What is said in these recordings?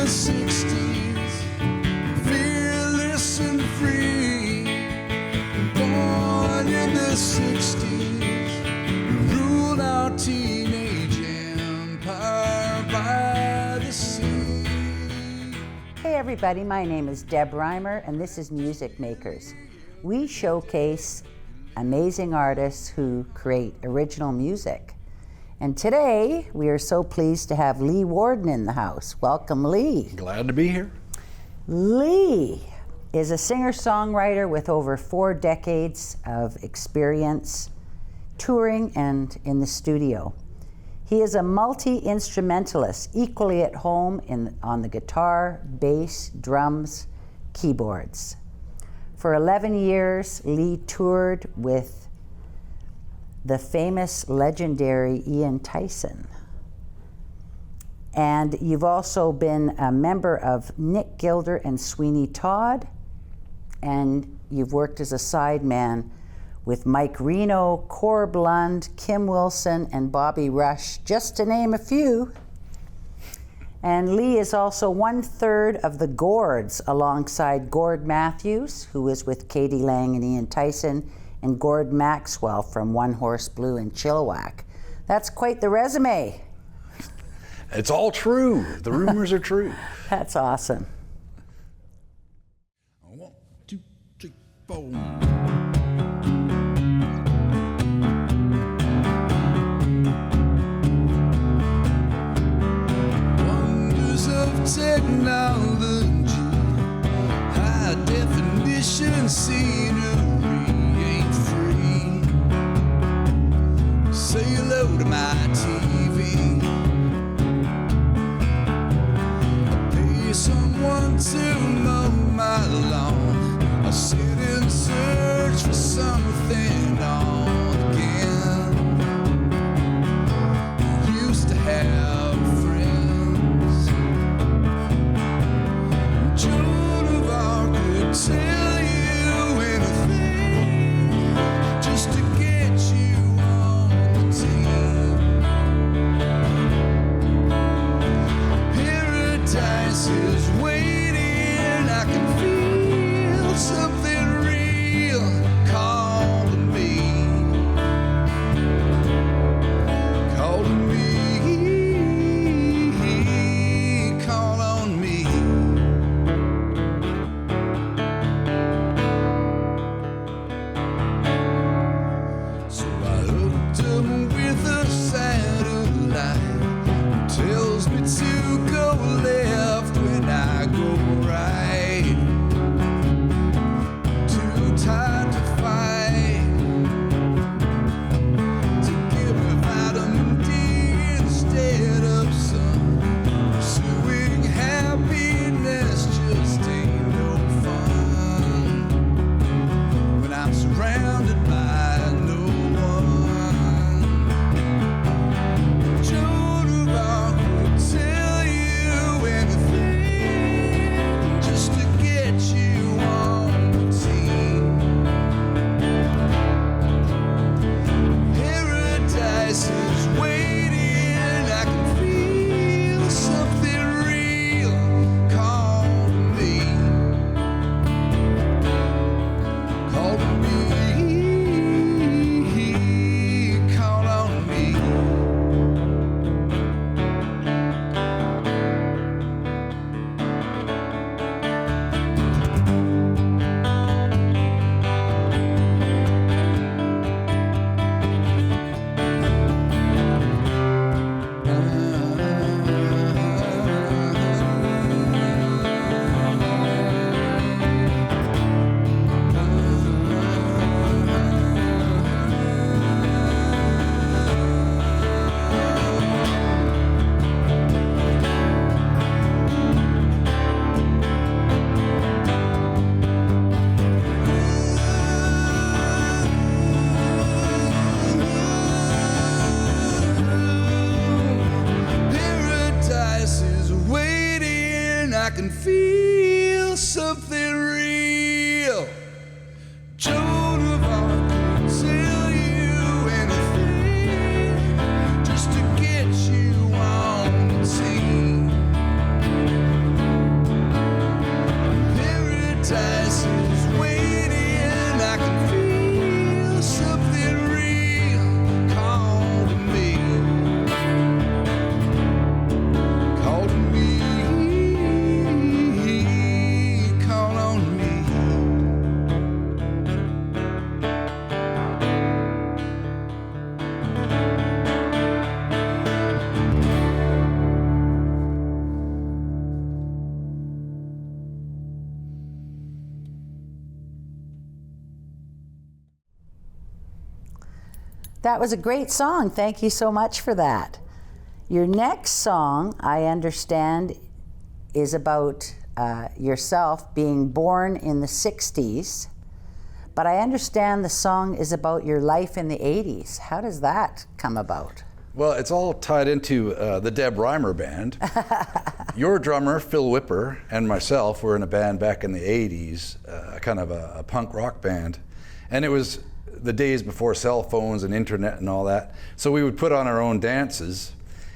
'60s, fearless and free. Born in the '60s, ruled our teenage empire by the sea. Hey everybody, my name is Deb Reimer and this is Music Makers. We showcase amazing artists who create original music. And today, we are so pleased to have Lee Worden in the house. Welcome, Lee. Glad to be here. Lee is a singer-songwriter with over 4 decades of experience touring and in the studio. He is a multi-instrumentalist, equally at home on the guitar, bass, drums, keyboards. For 11 years, Lee toured with the famous, legendary Ian Tyson. And you've also been a member of Nick Gilder and Sweeney Todd, and you've worked as a sideman with Mike Reno, Corb Lund, Kim Wilson, and Bobby Rush, just to name a few. And Lee is also 1/3 of the Gords, alongside Gord Matthews, who is with Katie Lang and Ian Tyson, and Gord Maxwell from One Horse Blue and Chilliwack. That's quite the resume. It's all true. The rumors are true. That's awesome. 1, 2, 3, 4. Wonders of technology, high definition scenery. Say hello to my TV. I pay someone to mow my lawn. I sit and search for something on again. I used to have friends. Joan of Arc could tell you anything just to get you. Paradise is waiting. I can feel something real calling me, calling me, call on me. So I hooked up with a satellite. Tells me to go left when I go right. Too tired to fight, to give me vitamin D instead of sun. Pursuing happiness just ain't no fun when I'm surrounded by no one. Joan of Arc would tell you anything just to get you on the team. Paradise is waiting. I can feel something real calling me, calling me, call on me. I can feel something real. Joan of Arc could tell you anything just to get you on the team. That was a great song. Thank you so much for that. Your next song, I understand, is about yourself being born in the 60s, but I understand the song is about your life in the 80s. How does that come about? Well, it's all tied into the Deb Reimer band. Your drummer, Phil Whipper, and myself were in a band back in the 80s, kind of a punk rock band. And it was the days before cell phones and internet and all that. So we would put on our own dances.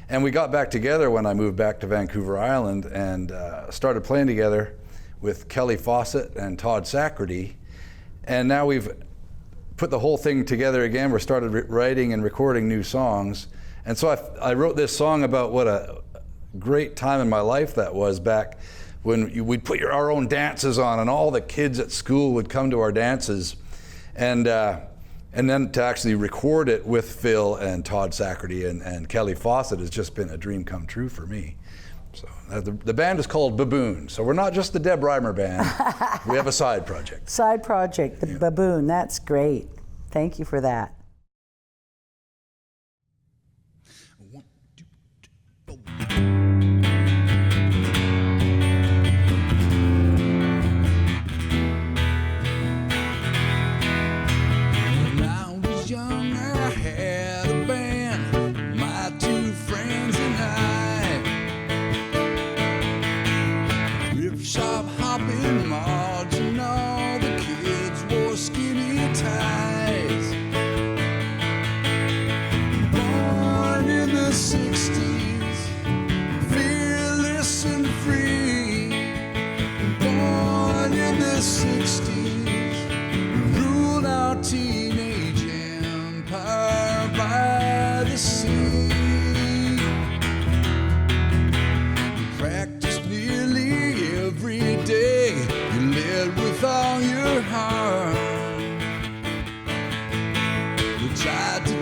And we got back together when I moved back to Vancouver Island and started playing together with Kelly Fawcett and Todd Sacrity. And now we've put the whole thing together again. We started writing and recording new songs. And so I wrote this song about what a great time in my life that was back when we'd put our own dances on and all the kids at school would come to our dances. And then to actually record it with Phil and Todd Sacrity and Kelly Fawcett has just been a dream come true for me. So the band is called Baboon. So we're not just the Deb Reimer band. We have a side project. Side project, the Baboon. That's great. Thank you for that.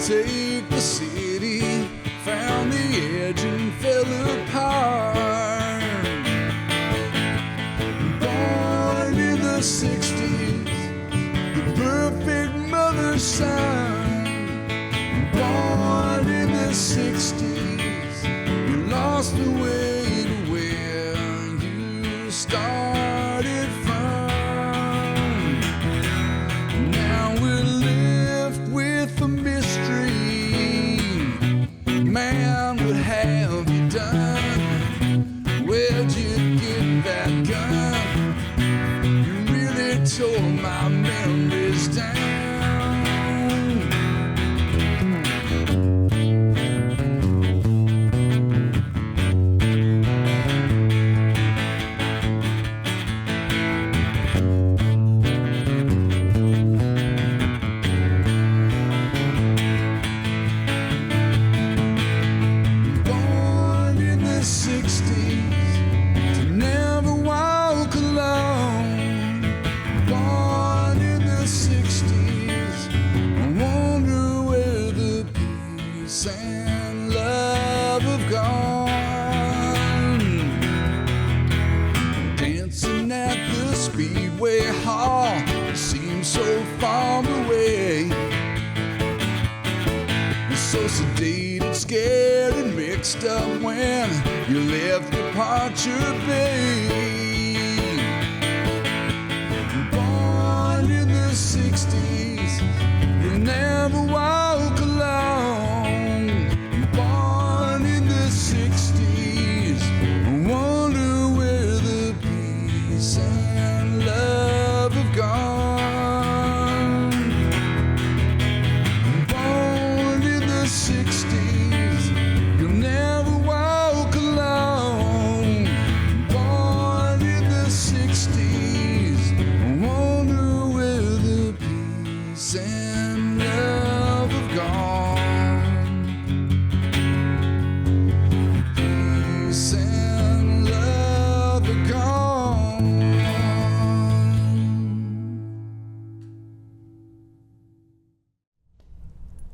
Take the city, found the edge and fell apart. Born in the 60s, the perfect mother's son. Born in the 60s, you lost the way to where you started from. Now we're left with a mystery. Man, what have you done? Where'd you get that gun? You really tore my memories down. Scared and mixed up when you left Departure Bay. Born in the 60s, you never walk alone. Born in the 60s, I wonder where the peace and love have gone. Born in the 60s,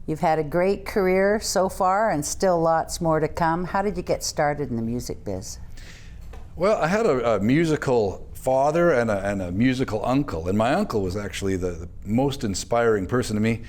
You've had a great career so far and still lots more to come. How did you get started in the music biz? Well, I had a musical father and a musical uncle, and my uncle was actually the most inspiring person to me.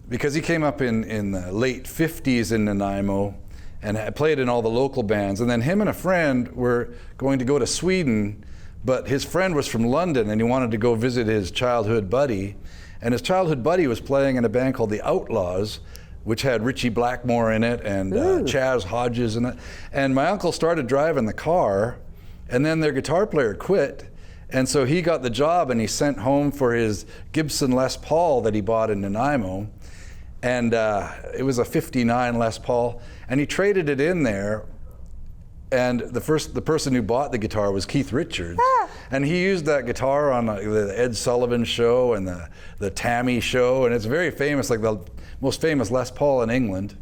because he came up in the late 50s in Nanaimo and had played in all the local bands. And then him and a friend were going to go to Sweden, but his friend was from London and he wanted to go visit his childhood buddy. And his childhood buddy was playing in a band called the Outlaws, which had Richie Blackmore in it and Chaz Hodges in it. And my uncle started driving the car, and then their guitar player quit. And so he got the job and he sent home for his Gibson Les Paul that he bought in Nanaimo. And it was a 59 Les Paul. And he traded it in there. And the person who bought the guitar was Keith Richards. And he used that guitar on the Ed Sullivan show and the Tammy show. And it's very famous, like the most famous Les Paul in England.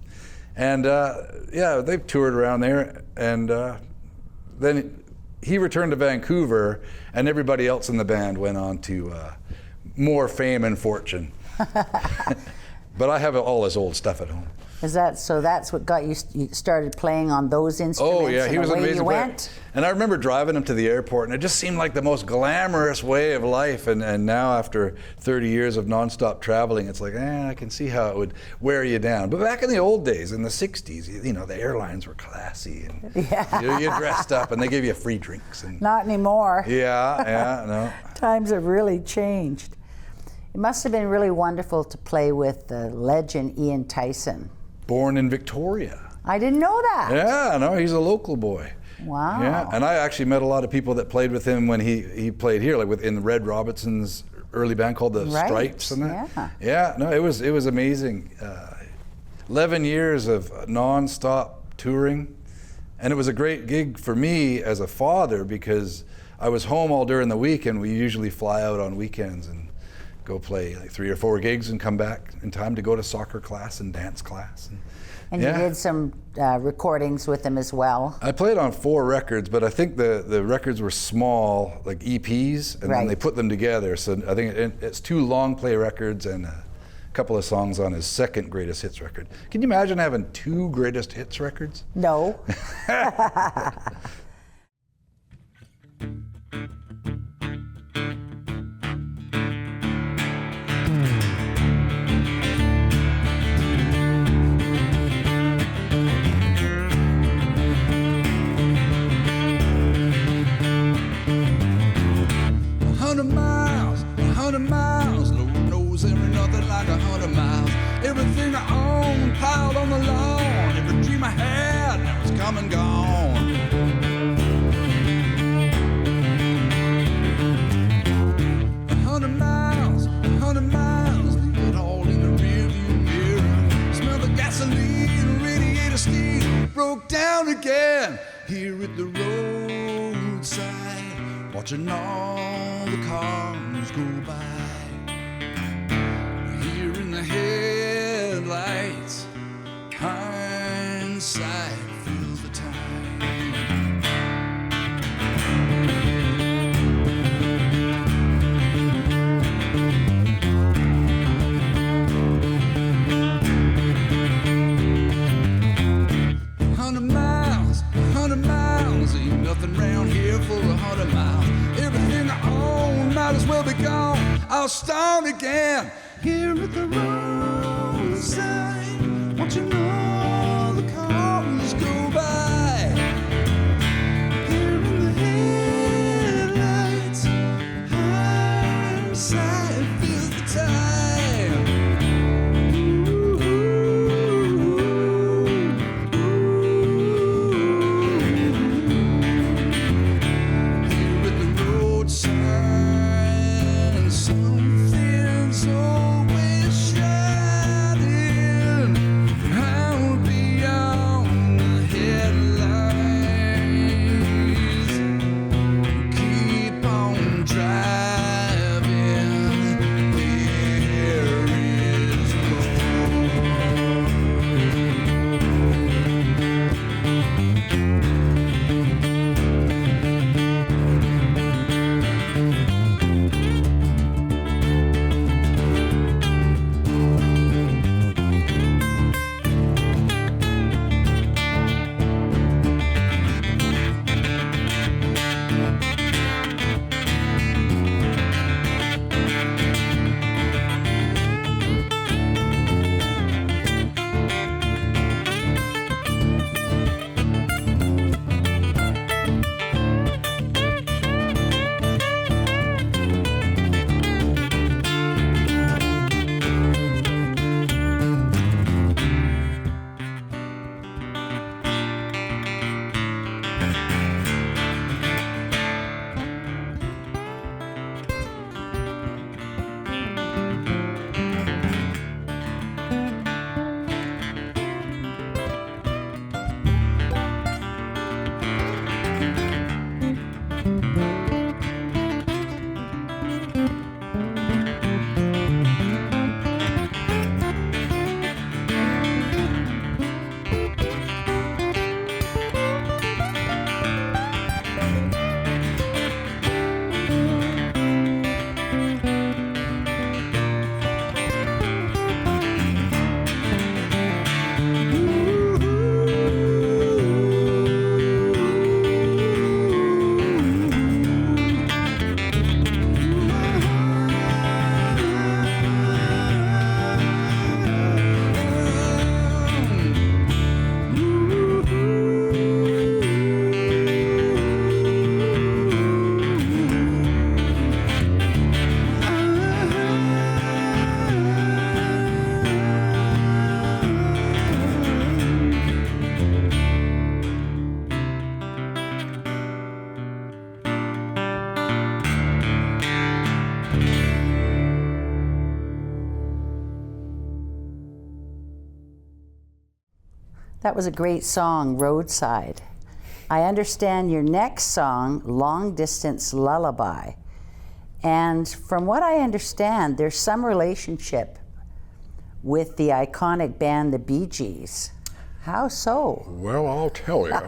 And yeah, they've toured around there. And then he returned to Vancouver, and everybody else in the band went on to more fame and fortune. But I have all his old stuff at home. Is that so? That's what got you started playing on those instruments? Oh yeah, he was an amazing player. Went? And I remember driving him to the airport, and it just seemed like the most glamorous way of life. And now, after 30 years of nonstop traveling, it's like, I can see how it would wear you down. But back in the old days, in the 60s, you know, the airlines were classy, and you dressed up, and they gave you free drinks. And not anymore. Yeah, no. Times have really changed. It must have been really wonderful to play with the legend Ian Tyson. Born in Victoria. I didn't know that. Yeah, no, he's a local boy. Wow. Yeah, and I actually met a lot of people that played with him when he played here, like in Red Robinson's early band called the Stripes and that. Yeah. Yeah, no, it was amazing. 11 years of non-stop touring, and it was a great gig for me as a father because I was home all during the week, and we usually fly out on weekends and go play like 3 or 4 gigs and come back in time to go to soccer class and dance class. And you did some recordings with them as well. I played on 4 records, but I think the records were small, like EPs, and then they put them together. So I think it's 2 long play records and a couple of songs on his second greatest hits record. Can you imagine having 2 greatest hits records? No. 100 miles, Lord knows there ain't nothing like 100 miles. Everything I own piled on the lawn, every dream I had, now it's come and gone. 100 miles, leave it all in the rearview mirror. Smell the gasoline, radiator steam, broke down again here at the roadside, watching all the cars go by. Here in the headlights, hindsight fills the time. Ain't nothing round here for 100 miles. Everything I own might as well be gone. I'll start again here at the roadside, watching all the cars go by. Here in the headlights, hindsight fills the time. That was a great song, Roadside. I understand your next song, Long Distance Lullaby. And from what I understand, there's some relationship with the iconic band, the Bee Gees. How so? Well, I'll tell you.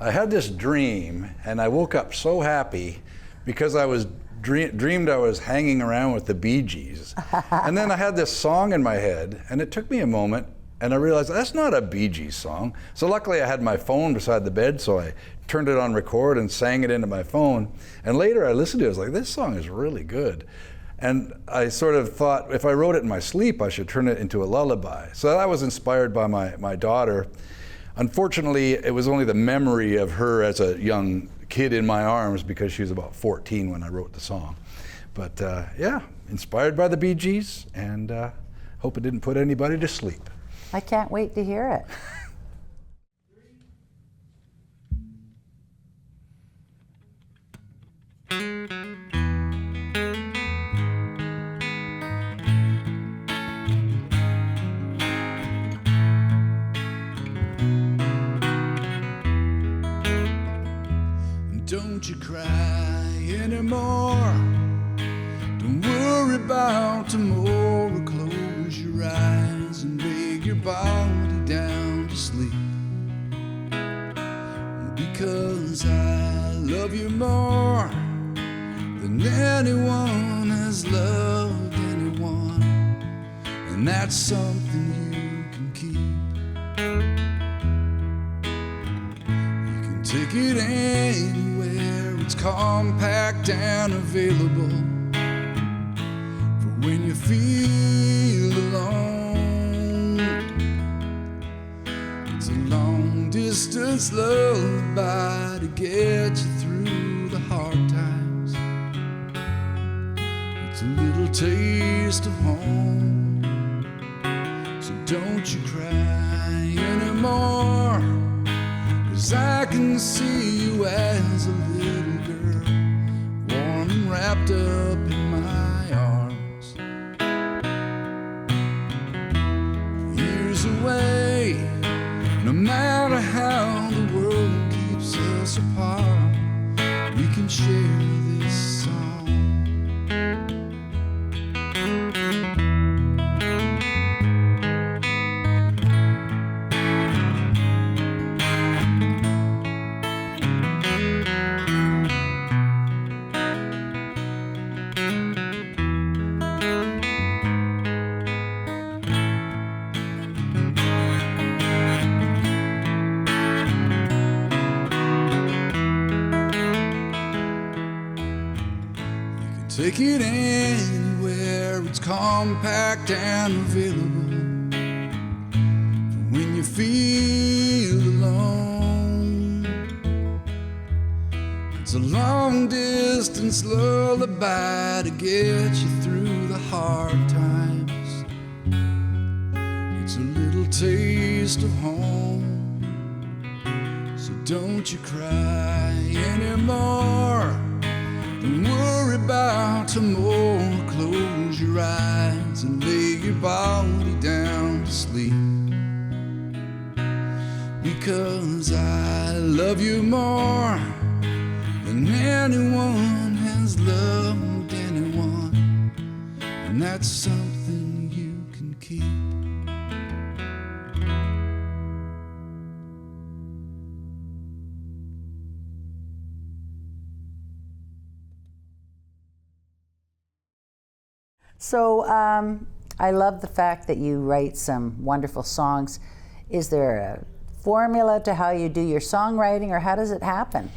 I had this dream, and I woke up so happy because I was dreamed I was hanging around with the Bee Gees. And then I had this song in my head, and it took me a moment, and I realized that's not a Bee Gees song. So luckily I had my phone beside the bed, so I turned it on record and sang it into my phone. And later I listened to it, I was like, this song is really good. And I sort of thought, if I wrote it in my sleep, I should turn it into a lullaby. So that was inspired by my daughter. Unfortunately, it was only the memory of her as a young kid in my arms, because she was about 14 when I wrote the song. But yeah, inspired by the Bee Gees, and hope it didn't put anybody to sleep. I can't wait to hear it. Don't you cry anymore. Don't worry about tomorrow. Close your eyes and lay your body down to sleep. Because I love you more than anyone has loved anyone. And that's something you can keep. You can take it anywhere. It's compact and available for when you feel alone. It's a long distance lullaby to get you through the hard times. It's a little taste of home. So don't you cry anymore, 'cause I can see you as a little girl, warm and wrapped up in my arms. Years away, no matter how the world keeps us apart, we can share this song. Take it anywhere, it's compact and available for when you feel alone. It's a long distance lullaby to get you through the hard times. It's a little taste of home. So don't you cry anymore. Don't worry about tomorrow. Close your eyes and lay your body down to sleep. Because I love you more than anyone has loved anyone. And that's something you can keep. So I love the fact that you write some wonderful songs. Is there a formula to how you do your songwriting, or how does it happen?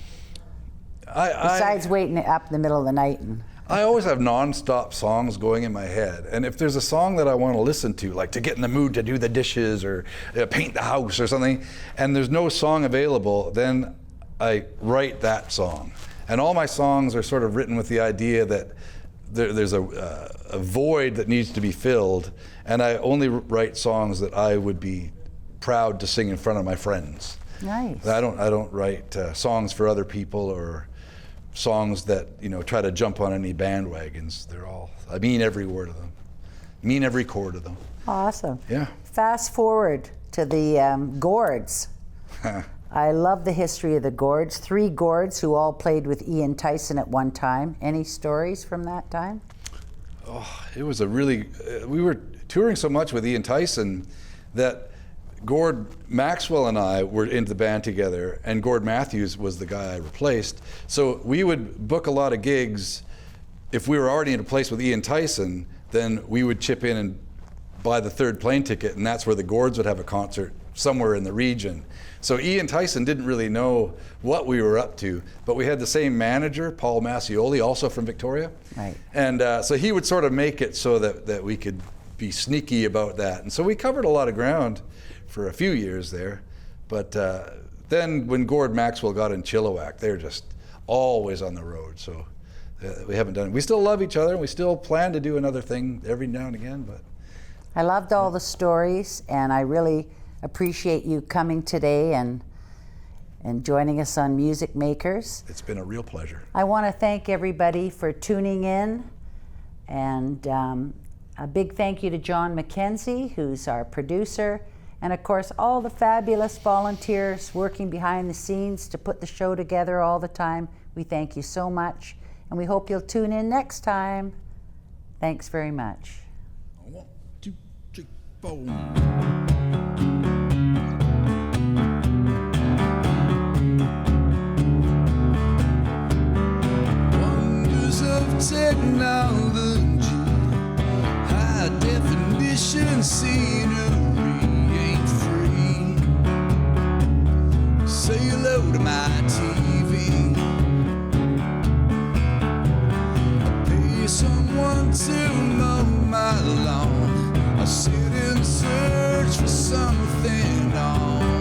Besides waiting up in the middle of the night. I always have non-stop songs going in my head. And if there's a song that I want to listen to, like to get in the mood to do the dishes or paint the house or something, and there's no song available, then I write that song. And all my songs are sort of written with the idea that there's a void that needs to be filled, and I only write songs that I would be proud to sing in front of my friends. Nice. I don't write songs for other people or songs that try to jump on any bandwagons. I mean every word of them. mean every chord of them. Awesome. Yeah. Fast forward to the Gords. I love the history of the Gords. 3 Gords who all played with Ian Tyson at one time. Any stories from that time? Oh, it was a really, we were touring so much with Ian Tyson that Gord Maxwell and I were into the band together, and Gord Matthews was the guy I replaced. So we would book a lot of gigs. If we were already in a place with Ian Tyson, then we would chip in and buy the 3rd plane ticket, and that's where the Gords would have a concert somewhere in the region. So Ian Tyson didn't really know what we were up to, but we had the same manager, Paul Massioli, also from Victoria. Right. And so he would sort of make it so that we could be sneaky about that. And so we covered a lot of ground for a few years there. But then when Gord Maxwell got in Chilliwack, they're just always on the road. So we haven't done it. We still love each other, and we still plan to do another thing every now and again. But I loved all the stories, and I really appreciate you coming today and joining us on Music Makers. it's been a real pleasure. I want to thank everybody for tuning in, and a big thank you to John McKenzie, who's our producer, and of course all the fabulous volunteers working behind the scenes to put the show together all the time. We thank you so much, and we hope you'll tune in next time. Thanks very much. 1, 2, 3, 4. Technology, high definition scenery ain't free. Say hello to my TV. I pay someone to mow my lawn. I sit and search for something on